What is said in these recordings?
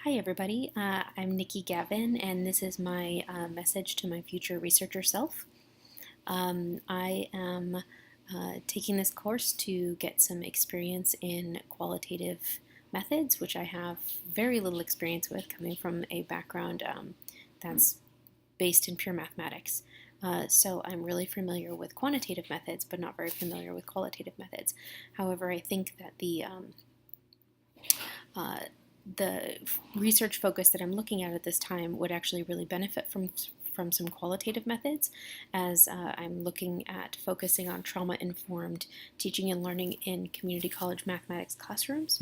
Hi everybody, I'm Nikki Gavin and this is my message to my future researcher self. I am taking this course to get some experience in qualitative methods, which I have very little experience with, coming from a background that's based in pure mathematics. So I'm really familiar with quantitative methods, but not very familiar with qualitative methods. However, I think that the research focus that I'm looking at this time would actually really benefit from some qualitative methods, as I'm looking at focusing on trauma-informed teaching and learning in community college mathematics classrooms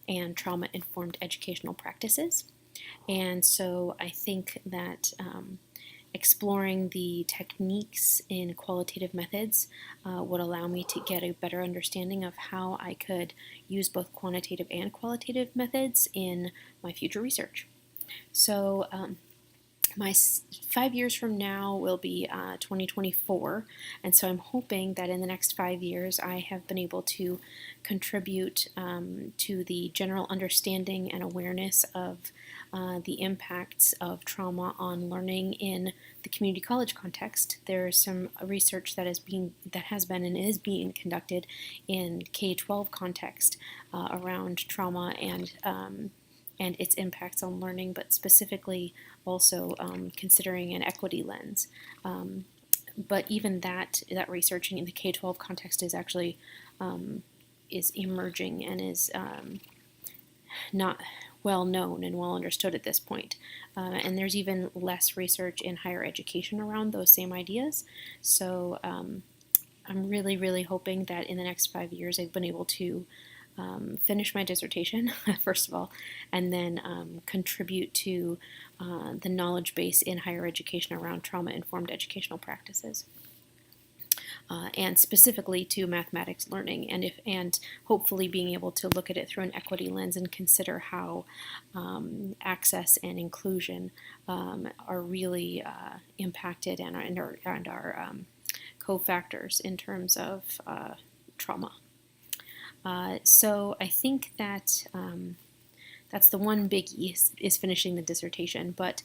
and trauma-informed educational practices. And so I think that exploring the techniques in qualitative methods would allow me to get a better understanding of how I could use both quantitative and qualitative methods in my future research. So my 5 years from now will be 2024, and so I'm hoping that in the next 5 years I have been able to contribute to the general understanding and awareness of the impacts of trauma on learning in the community college context. There is some research that has been and is being conducted in K-12 context around trauma and its impacts on learning, but specifically also considering an equity lens. But even that research in the K-12 context is actually is emerging and is not well known and well understood at this point. And there's even less research in higher education around those same ideas. So I'm really, really hoping that in the next 5 years I've been able to finish my dissertation, first of all, and then contribute to the knowledge base in higher education around trauma-informed educational practices. And specifically to mathematics learning, and hopefully being able to look at it through an equity lens and consider how access and inclusion are really impacted and are cofactors in terms of trauma. So I think that that's the one biggie is finishing the dissertation. But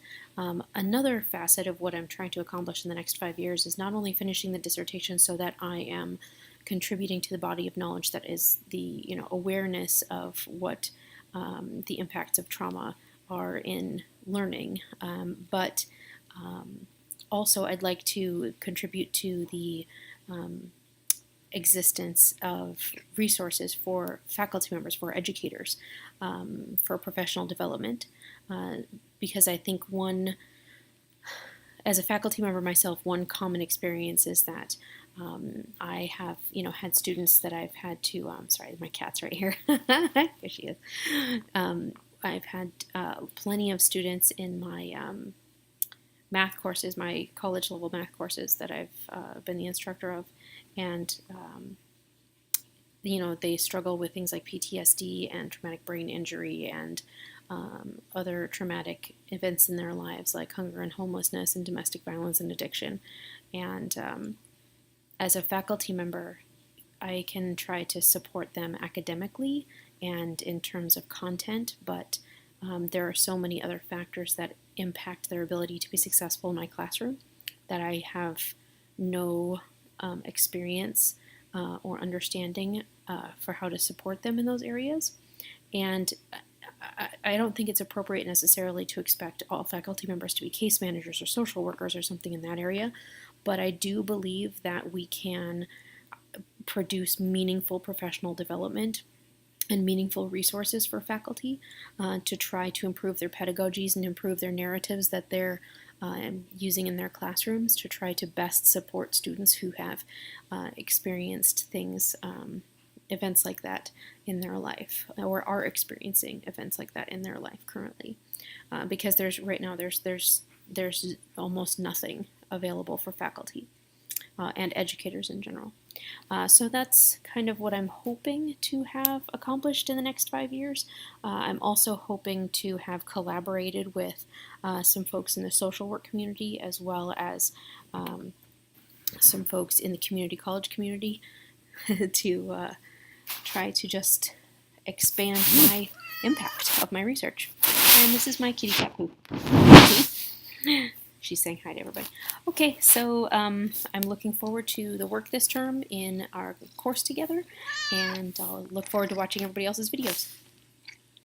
another facet of what I'm trying to accomplish in the next 5 years is not only finishing the dissertation so that I am contributing to the body of knowledge that is the awareness of what the impacts of trauma are in learning, but also I'd like to contribute to the existence of resources for faculty members, for educators, for professional development, because I think as a faculty member myself, one common experience is that I have, had students that I've had to, sorry, my cat's right here. Here she is. I've had plenty of students in my math courses, my college level math courses that I've been the instructor of, and they struggle with things like PTSD and traumatic brain injury and other traumatic events in their lives like hunger and homelessness and domestic violence and addiction. And as a faculty member, I can try to support them academically and in terms of content, but there are so many other factors that impact their ability to be successful in my classroom that I have no experience or understanding for how to support them in those areas. And I don't think it's appropriate necessarily to expect all faculty members to be case managers or social workers or something in that area, but I do believe that we can produce meaningful professional development and meaningful resources for faculty to try to improve their pedagogies and improve their narratives that they're using in their classrooms to try to best support students who have experienced things, events like that in their life, or are experiencing events like that in their life currently. Because right now there's almost nothing available for faculty and educators in general. So that's kind of what I'm hoping to have accomplished in the next 5 years. I'm also hoping to have collaborated with some folks in the social work community, as well as some folks in the community college community to try to just expand my impact of my research. And this is my kitty cat Pooh. She's saying hi to everybody. Okay, so I'm looking forward to the work this term in our course together, and I'll look forward to watching everybody else's videos.